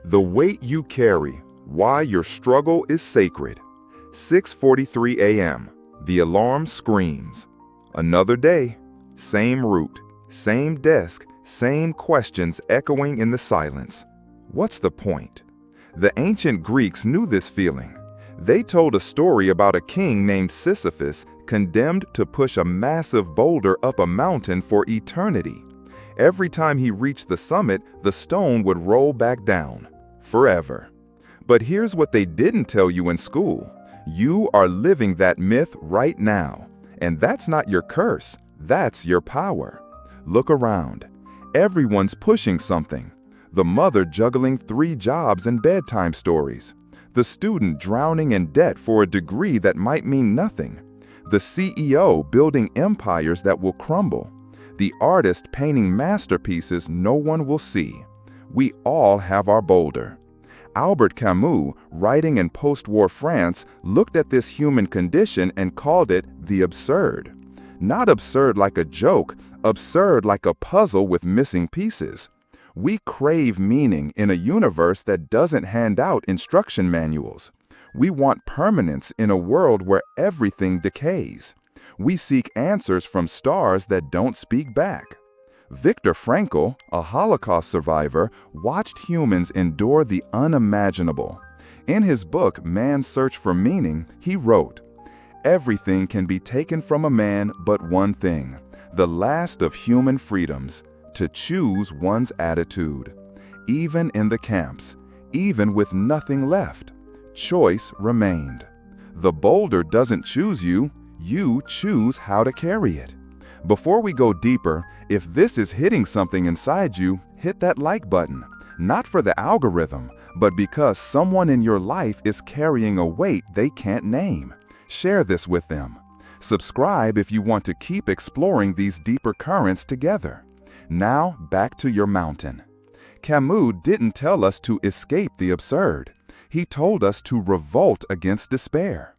The weight you carry, why your struggle is sacred. 6:43 a.m. The alarm screams. Another day, same route, same desk, same questions echoing in the silence. What's the point? The ancient Greeks knew this feeling. They told a story about a king named Sisyphus condemned to push a massive boulder up a mountain for eternity. Every time he reached the summit, the stone would roll back down. Forever. But here's what they didn't tell you in school. You are living that myth right now. And that's not your curse, that's your power. Look around. Everyone's pushing something. The mother juggling 3 jobs and bedtime stories. The student drowning in debt for a degree that might mean nothing. The CEO building empires that will crumble. The artist painting masterpieces no one will see. We all have our boulder. Albert Camus, writing in post-war France, looked at this human condition and called it the absurd. Not absurd like a joke, absurd like a puzzle with missing pieces. We crave meaning in a universe that doesn't hand out instruction manuals. We want permanence in a world where everything decays. We seek answers from stars that don't speak back. Viktor Frankl, a Holocaust survivor, watched humans endure the unimaginable. In his book, Man's Search for Meaning, he wrote, "Everything can be taken from a man but one thing, the last of human freedoms, to choose one's attitude. Even in the camps, even with nothing left, choice remained. The boulder doesn't choose you, you choose how to carry it." Before we go deeper, if this is hitting something inside you, hit that like button. Not for the algorithm, but because someone in your life is carrying a weight they can't name. Share this with them. Subscribe if you want to keep exploring these deeper currents together. Now, back to your mountain. Camus didn't tell us to escape the absurd. He told us to revolt against despair.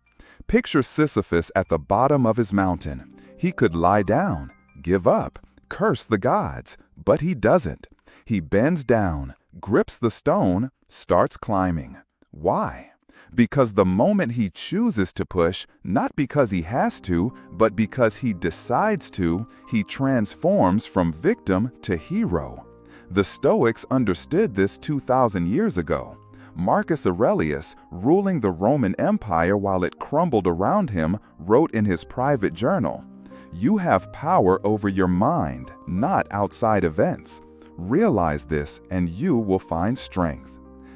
Picture Sisyphus at the bottom of his mountain. He could lie down, give up, curse the gods, but he doesn't. He bends down, grips the stone, starts climbing. Why? Because the moment he chooses to push, not because he has to, but because he decides to, he transforms from victim to hero. The Stoics understood this 2,000 years ago. Marcus Aurelius, ruling the Roman Empire while it crumbled around him, wrote in his private journal, "You have power over your mind, not outside events. Realize this and you will find strength."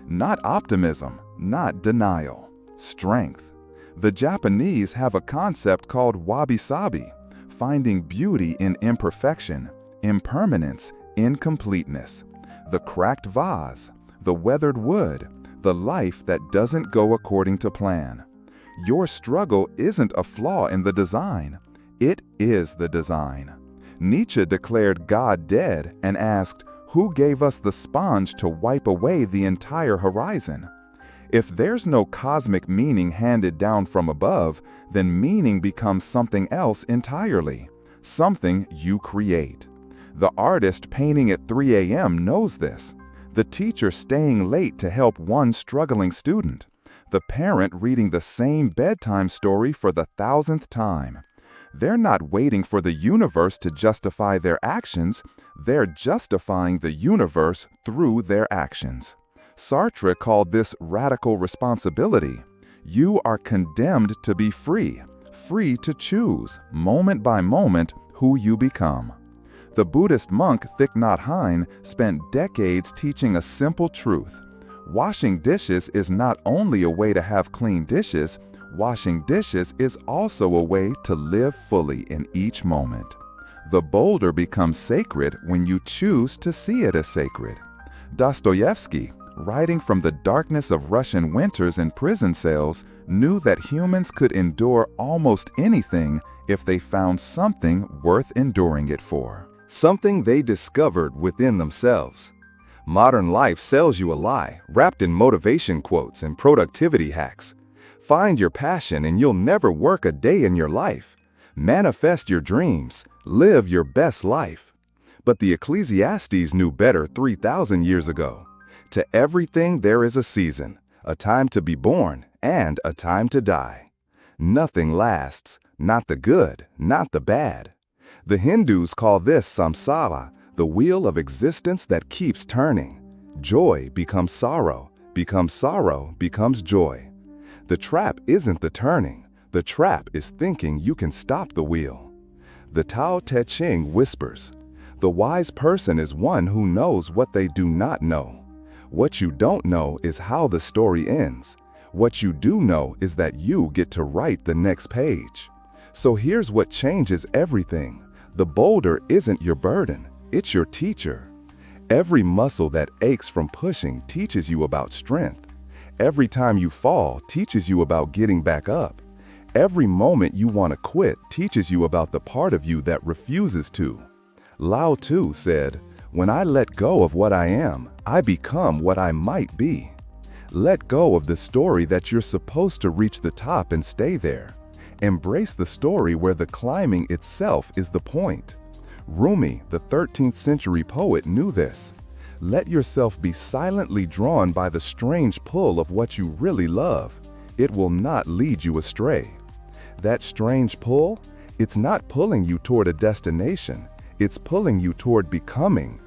Not optimism, not denial. Strength. The Japanese have a concept called wabi-sabi, finding beauty in imperfection, impermanence, incompleteness. The cracked vase, the weathered wood, the life that doesn't go according to plan. Your struggle isn't a flaw in the design. It is the design. Nietzsche declared God dead and asked, "Who gave us the sponge to wipe away the entire horizon?" If there's no cosmic meaning handed down from above, then meaning becomes something else entirely, something you create. The artist painting at 3 a.m. knows this. The teacher staying late to help one struggling student. The parent reading the same bedtime story for the 1,000th time. They're not waiting for the universe to justify their actions, they're justifying the universe through their actions. Sartre called this radical responsibility. You are condemned to be free, free to choose, moment by moment, who you become. The Buddhist monk Thich Nhat Hanh spent decades teaching a simple truth. Washing dishes is not only a way to have clean dishes, washing dishes is also a way to live fully in each moment. The boulder becomes sacred when you choose to see it as sacred. Dostoevsky, writing from the darkness of Russian winters in prison cells, knew that humans could endure almost anything if they found something worth enduring it for. Something they discovered within themselves. Modern life sells you a lie, wrapped in motivation quotes and productivity hacks. Find your passion and you'll never work a day in your life. Manifest your dreams, live your best life. But the Ecclesiastes knew better 3,000 years ago. To everything there is a season, a time to be born and a time to die. Nothing lasts, not the good, not the bad. The Hindus call this samsara, the wheel of existence that keeps turning. Joy becomes sorrow becomes joy. The trap isn't the turning, the trap is thinking you can stop the wheel. The Tao Te Ching whispers, the wise person is one who knows what they do not know. What you don't know is how the story ends. What you do know is that you get to write the next page. So here's what changes everything. The boulder isn't your burden, it's your teacher. Every muscle that aches from pushing teaches you about strength. Every time you fall teaches you about getting back up. Every moment you want to quit teaches you about the part of you that refuses to. Lao Tzu said, "When I let go of what I am, I become what I might be." Let go of the story that you're supposed to reach the top and stay there. Embrace the story where the climbing itself is the point. Rumi, the 13th century poet, knew this. Let yourself be silently drawn by the strange pull of what you really love. It will not lead you astray. That strange pull, it's not pulling you toward a destination, it's pulling you toward becoming.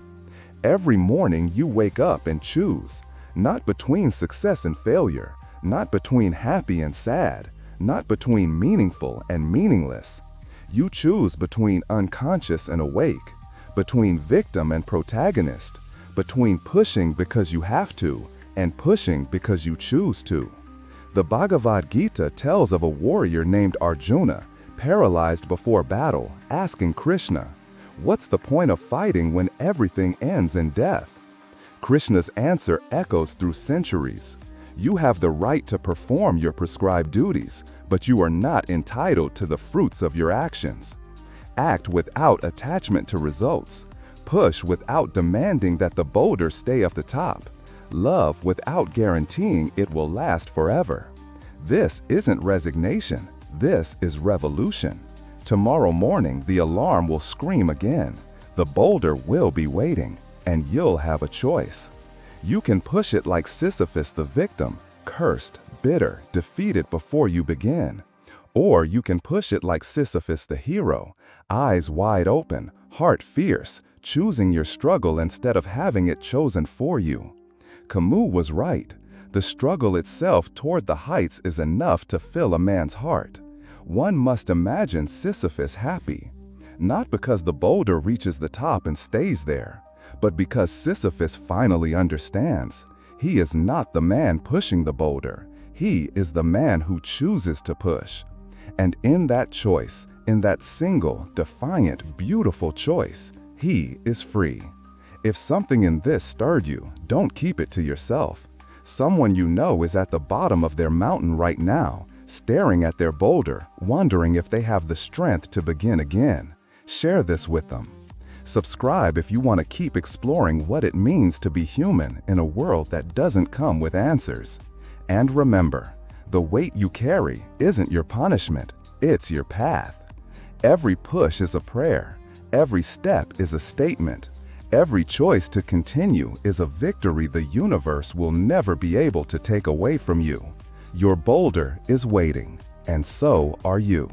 Every morning you wake up and choose, not between success and failure, not between happy and sad, not between meaningful and meaningless. You choose between unconscious and awake, between victim and protagonist, between pushing because you have to and pushing because you choose to. The Bhagavad Gita tells of a warrior named Arjuna, paralyzed before battle, asking Krishna, "What's the point of fighting when everything ends in death?" Krishna's answer echoes through centuries. You have the right to perform your prescribed duties, but you are not entitled to the fruits of your actions. Act without attachment to results. Push without demanding that the boulder stay at the top. Love without guaranteeing it will last forever. This isn't resignation, this is revolution. Tomorrow morning the alarm will scream again. The boulder will be waiting, and you'll have a choice. You can push it like Sisyphus the victim, cursed, bitter, defeated before you begin. Or you can push it like Sisyphus the hero, eyes wide open, heart fierce, choosing your struggle instead of having it chosen for you. Camus was right. The struggle itself toward the heights is enough to fill a man's heart. One must imagine Sisyphus happy, not because the boulder reaches the top and stays there, but because Sisyphus finally understands. He is not the man pushing the boulder. He is the man who chooses to push. And in that choice, in that single, defiant, beautiful choice, he is free. If something in this stirred you, don't keep it to yourself. Someone you know is at the bottom of their mountain right now, staring at their boulder, wondering if they have the strength to begin again. Share this with them. Subscribe if you want to keep exploring what it means to be human in a world that doesn't come with answers. And remember, the weight you carry isn't your punishment, it's your path. Every push is a prayer. Every step is a statement. Every choice to continue is a victory the universe will never be able to take away from you. Your boulder is waiting, and so are you.